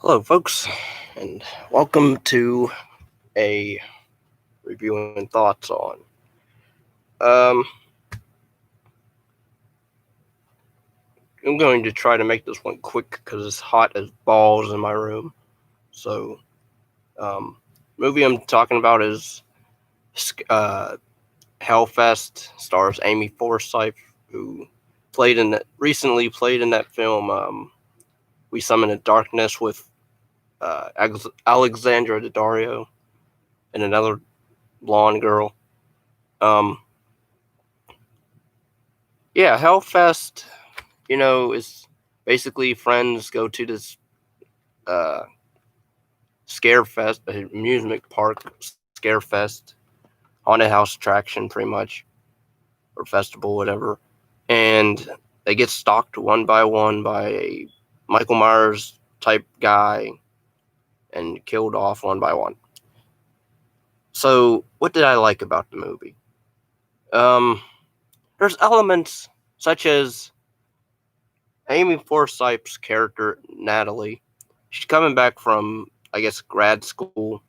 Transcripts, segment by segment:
Hello, folks, and welcome to a review and thoughts on. Um, I'm going to try to make this one quick because it's hot as balls in my room. So, movie I'm talking about is Hellfest. Stars Amy Forsyth, who recently played in that film. We Summon the Darkness with Alexandra Daddario and another blonde girl. Yeah, Hellfest, is basically friends go to this uh scare fest, amusement park scare fest, haunted house attraction, pretty much, or festival, whatever, and they get stalked one by one by a Michael Myers type guy and killed off one by one. So, what did I like about the movie? There's elements such as Amy Forsyth's character, Natalie. She's coming back from, I guess, grad school,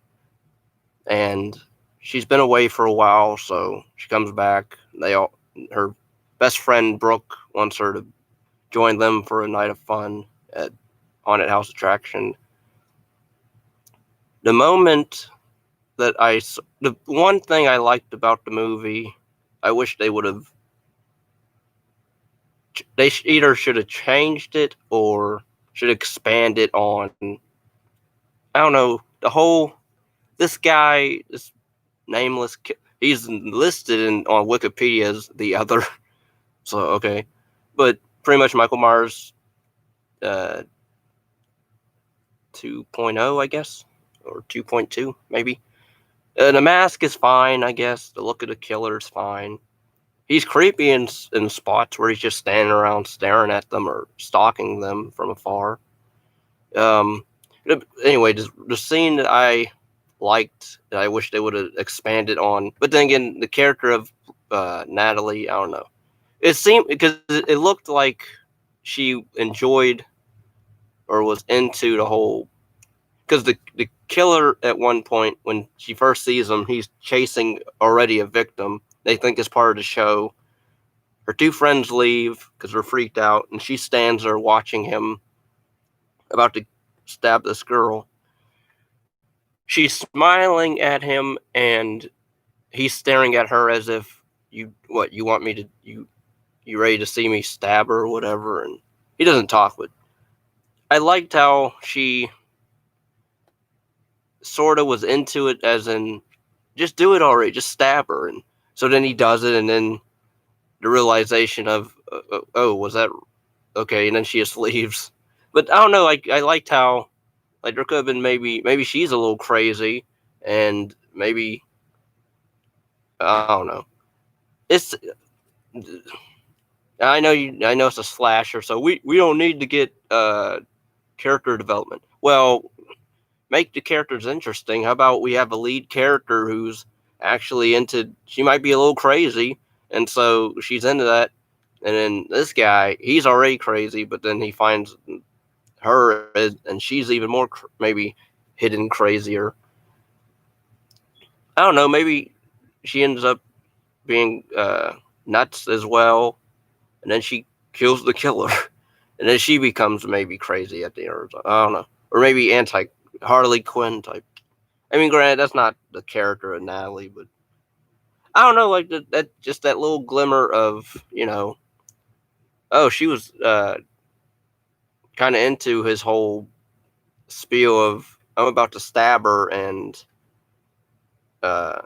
and she's been away for a while, so she comes back. Her best friend Brooke wants her to join them for a night of fun at haunted house attraction. The moment the one thing I liked about the movie, I wish they would have. They either should have changed it or should expand it on. I don't know, the whole this guy, this nameless, he's listed on Wikipedia as the other. So okay, but pretty much Michael Myers, uh, 2.0, I guess, or 2.2 maybe. The mask is fine, I guess. The look of the killer is fine. He's creepy in spots where he's just standing around staring at them or stalking them from afar. Um, anyway, the scene that I liked, that I wish they would have expanded on, but then again, the character of Natalie, I don't know. It seemed because it looked like she enjoyed or was into the whole, because the killer at one point when she first sees him, he's chasing already a victim. They think it's part of the show. Her two friends leave because they're freaked out, and she stands there watching him about to stab this girl. She's smiling at him, and he's staring at her as if, you want me to, you ready to see me stab her or whatever. And he doesn't talk, but I liked how she sort of was into it, as in, just do it already, just stab her. And so then he does it, and then the realization of, oh, was that okay? And then she just leaves. But I don't know, like, I liked how, like, there could have been maybe she's a little crazy, and maybe, I don't know. It's I know it's a slasher, so we don't need to get character development. Well, make the characters interesting. How about we have a lead character who's actually into, she might be a little crazy, and so she's into that. And then this guy, he's already crazy, but then he finds her, and she's even more maybe hidden crazier. I don't know, maybe she ends up being nuts as well, and then she kills the killer. And then she becomes maybe crazy at the end. I don't know. Or maybe anti Harley Quinn type. I mean, granted, that's not the character of Natalie, but I don't know, like that just that little glimmer of, oh, she was kind of into his whole spiel of, I'm about to stab her, and uh,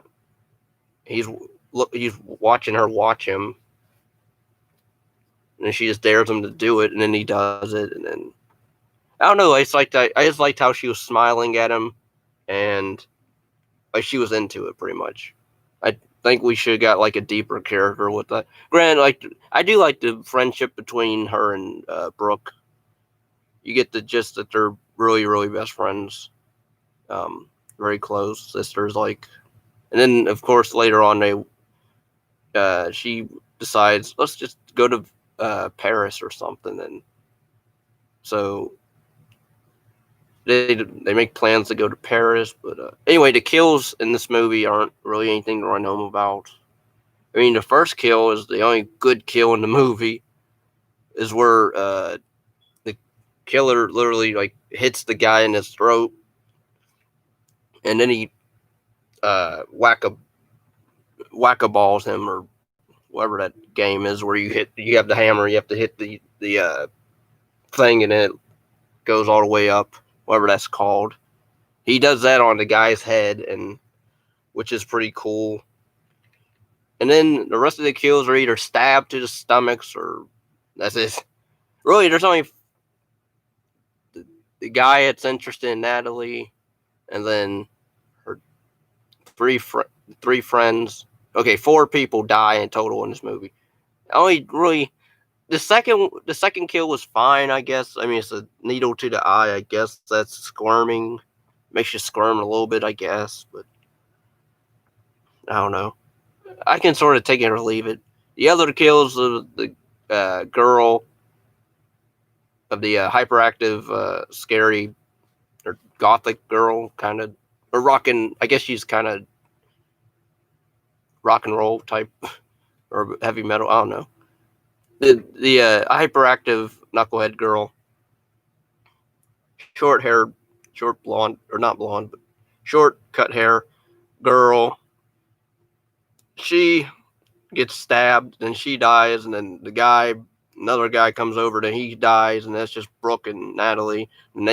he's he's watching her watch him, and she just dares him to do it, and then he does it, and then I don't know. I just liked how she was smiling at him, and like she was into it pretty much. I think we should have got like a deeper character with that. Granted, like I do like the friendship between her and Brooke. You get the gist that they're really, really best friends, very close sisters. Like, and then of course later on she decides, let's just go to Paris or something, and so they make plans to go to Paris. But anyway, the kills in this movie aren't really anything to write home about. I mean, the first kill is the only good kill in the movie. Is where the killer literally like hits the guy in his throat, and then he whack a balls him, or whatever that game is where you have the hammer, you have to hit the thing, and then it goes all the way up, whatever that's called. He does that on the guy's head, and which is pretty cool. And then the rest of the kills are either stabbed to the stomachs, or that's it. Really, there's only the guy that's interested in Natalie, and then her three friends. Okay, 4 people die in total in this movie. Only really the second kill was fine, I guess. I mean, it's a needle to the eye, I guess. That's squirming, makes you squirm a little bit, I guess. But I don't know. I can sort of take it or leave it. The other kills of the girl, of the hyperactive, scary, or gothic girl, kind of, or rockin'. I guess she's kind of rock and roll type, or heavy metal. I don't know. The hyperactive knucklehead girl, short hair, short blonde, or not blonde, but short cut hair girl. She gets stabbed, and she dies, and then another guy comes over, and he dies, and that's just Brooke and Natalie. And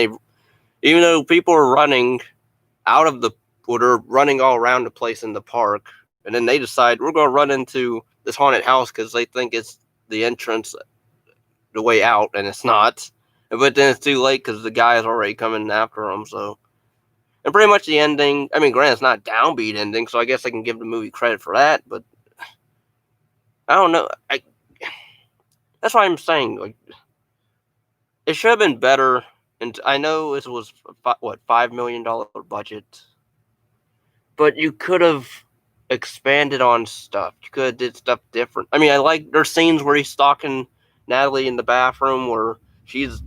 even though people are running they're running all around the place in the park, and then they decide we're going to run into this haunted house because they think it's the entrance, the way out, and it's not. But then it's too late because the guy is already coming after them. So, and pretty much the ending. I mean, granted, it's not a downbeat ending, so I guess I can give the movie credit for that. But I don't know. That's why I'm saying, like, it should have been better. And I know it was $5 million budget, but you could have expanded on stuff. You could have did stuff different. I mean, I like there's scenes where he's stalking Natalie in the bathroom where because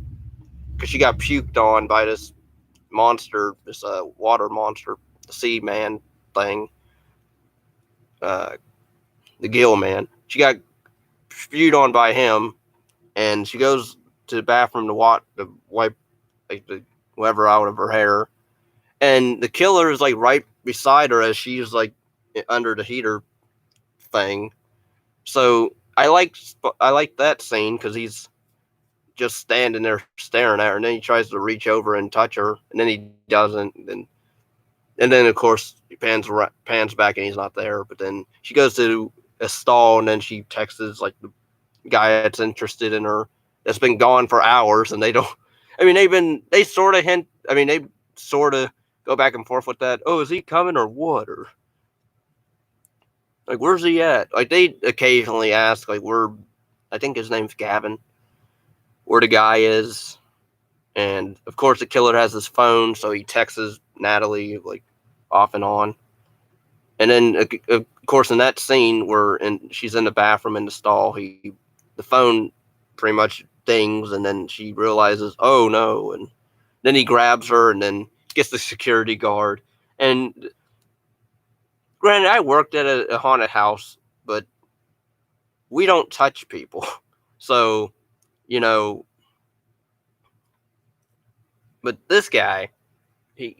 she got puked on by this monster, this water monster, the sea man thing, the gill man. She got spewed on by him, and she goes to the bathroom to wipe like whatever out of her hair, and the killer is like right beside her as she's like under the heater thing. So I like that scene because he's just standing there staring at her, and then he tries to reach over and touch her, and then he doesn't. And then of course he pans back and he's not there. But then she goes to a stall, and then she texts like the guy that's interested in her that's been gone for hours, and they don't. I mean, they sort of hint. I mean, they sort of go back and forth with that. Oh, is he coming or what? Or like, where's he at? Like, they occasionally ask, like, I think his name's Gavin, where the guy is. And of course, the killer has his phone, so he texts Natalie like off and on. And then, of course, in that scene where she's in the bathroom in the stall, the phone pretty much dings, and then she realizes, oh no, and then he grabs her, and then gets the security guard. And granted, I worked at a haunted house, but we don't touch people, so But this guy, I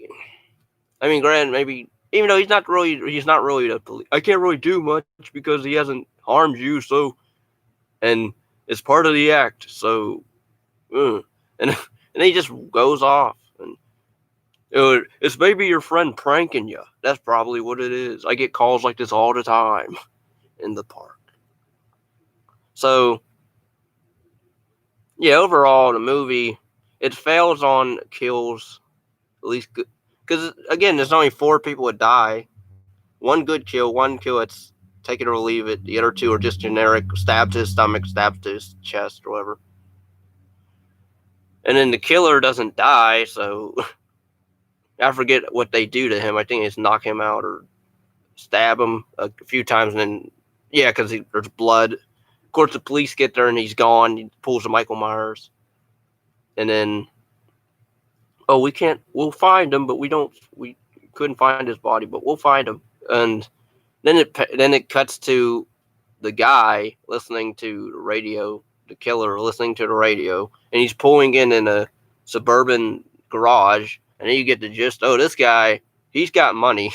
mean, granted, maybe even though he's not really the police. I can't really do much because he hasn't harmed you, so, and it's part of the act. So, and he just goes off, and it's maybe your friend pranking you. That's probably what it is. I get calls like this all the time in the park. So, yeah, overall, the movie, it fails on kills, at least because again, there's only 4 people that die. One good kill, one kill that's take it or leave it. The other 2 are just generic, stab to his stomach, stab to his chest, or whatever. And then the killer doesn't die, so I forget what they do to him. I think it's knock him out or stab him a few times, and then because there's blood. Of course, the police get there and he's gone. He pulls a Michael Myers, and then oh, we'll find him, but we couldn't find his body, but we'll find him. And then it cuts to the guy listening to the radio, the killer listening to the radio, and he's pulling in a suburban garage, and then you get the gist. Oh, this guy, he's got money,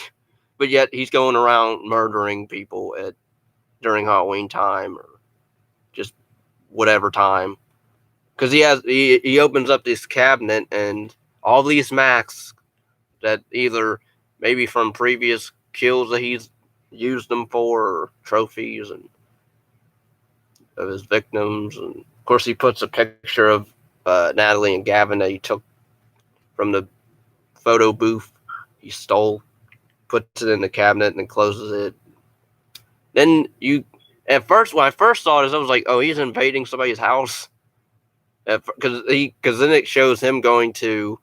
but yet he's going around murdering people during Halloween time or just whatever time. Because he opens up this cabinet and all these masks that either maybe from previous kills that he's used them for, or trophies and of his victims, and of course he puts a picture of Natalie and Gavin that he took from the photo booth he stole, puts it in the cabinet and then closes it. Then at first, when I first saw this, I was like, oh, he's invading somebody's house, because then it shows him going to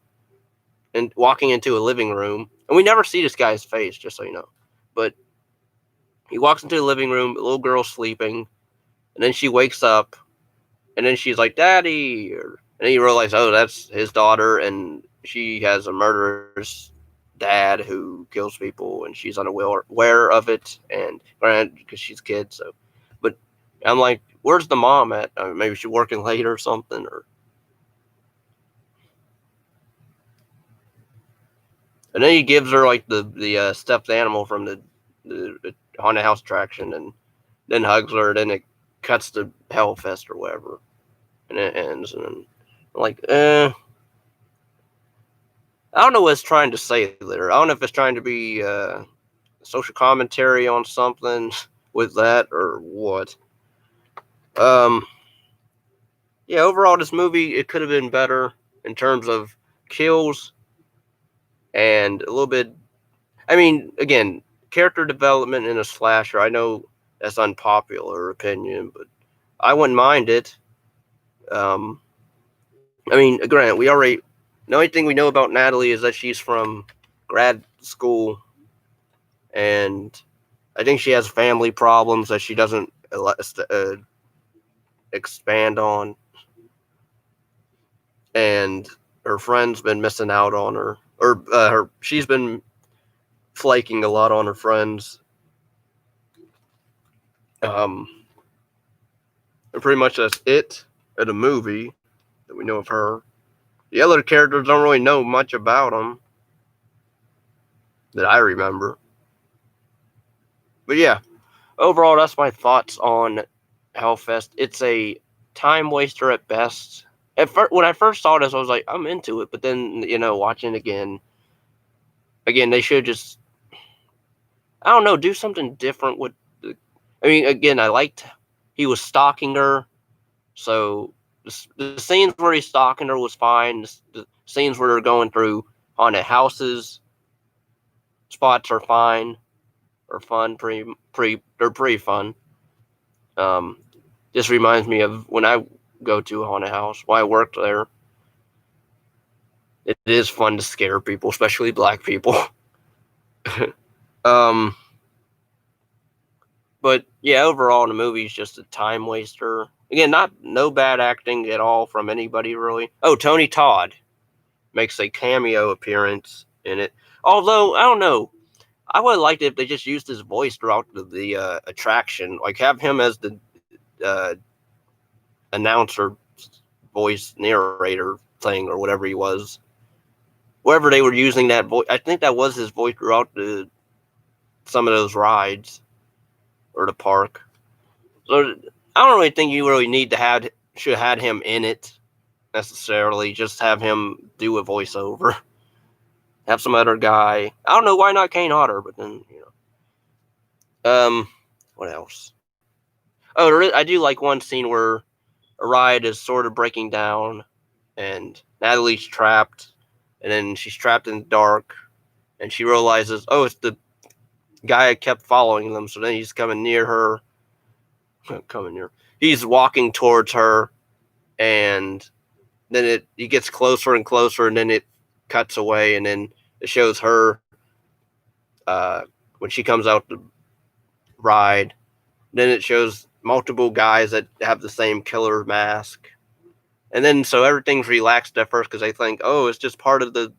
and walking into a living room, and we never see this guy's face, just so you know, but he walks into the living room, the little girl's sleeping, and then she wakes up, and then she's like, Daddy, and then you realize, oh, that's his daughter, and she has a murderous dad who kills people, and she's unaware of it, and because she's a kid, so, but I'm like, where's the mom at? Maybe she's working late or something, or. And then he gives her like the stuffed animal from the haunted house attraction, and then hugs her. Then it cuts to Hellfest or whatever, and it ends. And then, like, I don't know what it's trying to say there. I don't know if it's trying to be social commentary on something with that or what. Yeah. Overall, this movie, it could have been better in terms of kills and a little bit. I mean, again, character development in a slasher. I know that's unpopular opinion, but I wouldn't mind it. I mean, granted, the only thing we know about Natalie is that she's from grad school, and I think she has family problems that she doesn't expand on, and her friend's been missing out on her, or she's been flaking a lot on her friends. And pretty much that's it of the movie that we know of her. The other characters don't really know much about them that I remember. But yeah, overall, that's my thoughts on Hellfest. It's a time waster at best. When I first saw this, I was like, I'm into it. But then, watching again, they should just, I don't know, do something different with. I mean, again, I liked he was stalking her, so the scenes where he's stalking her was fine. The scenes where they're going through haunted houses spots are fine or fun. They're pretty fun. This reminds me of when I go to a haunted house. When I worked there, it is fun to scare people, especially black people. But yeah, overall, the movie's just a time waster. Again, no bad acting at all from anybody really. Oh, Tony Todd makes a cameo appearance in it. Although I don't know, I would have liked it if they just used his voice throughout the attraction, like have him as the announcer, voice narrator thing, or whatever he was. Wherever they were using that voice, I think that was his voice throughout some of those rides or the park. So I don't really think you really need to should have had him in it necessarily. Just have him do a voiceover. Have some other guy. I don't know why not Kane Hodder, but then what else? Oh, I do like one scene where a ride is sort of breaking down, and Natalie's trapped, and then she's trapped in the dark, and she realizes, oh, it's the guy that kept following them. So then he's coming near her. He's walking towards her, and then he gets closer and closer, and then it cuts away, and then it shows her when she comes out to ride. Then it shows multiple guys that have the same killer mask, And then so everything's relaxed at first because they think, oh, it's just part of the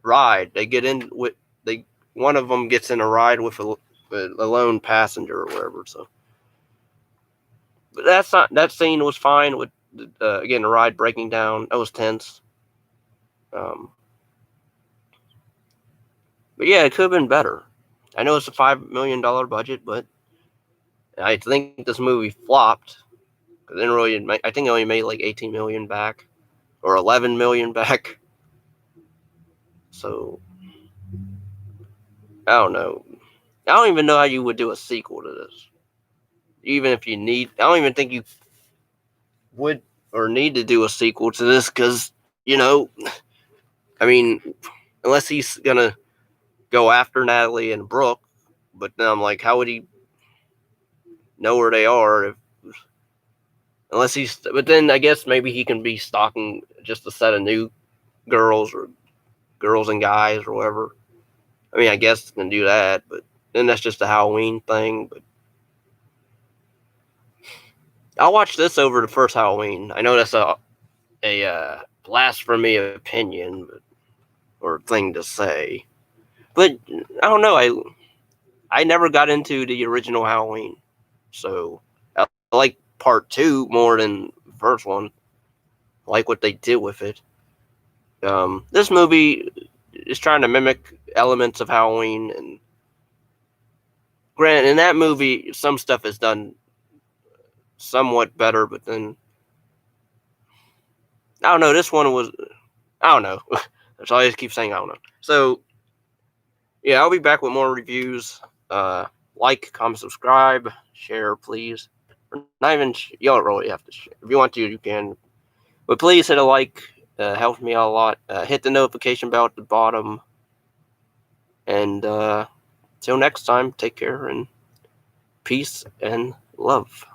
ride. They get in with one of them gets in a ride with a lone passenger or whatever. So, but that scene was fine with again the ride breaking down. That was tense. But yeah, it could have been better. I know it's a $5 million budget, but I think this movie flopped. It didn't really. I think it only made like 18 million back, or 11 million back. So I don't know. I don't even know how you would do a sequel to this. Even if you need, I don't even think you would or need to do a sequel to this because I mean, unless he's gonna go after Natalie and Brooke, but then I'm like, how would he know where they are unless he's? But then I guess maybe he can be stalking just a set of new girls or girls and guys or whatever. I mean, I guess can do that, but then that's just a Halloween thing. But I'll watch this over the first Halloween. I know that's a blasphemy opinion, or thing to say, but I don't know. I never got into the original Halloween, so I like part 2 more than the first one. I like what they did with it. This movie is trying to mimic elements of Halloween, and granted, in that movie, some stuff is done somewhat better, but then I don't know. This one was, I don't know. That's all I just keep saying. I don't know. So yeah, I'll be back with more reviews. Like, comment, subscribe, share, please. Or not even you don't really have to share. If you want to, you can. But please hit a like. Helps me out a lot. Hit the notification bell at the bottom. And till next time, take care and peace and love.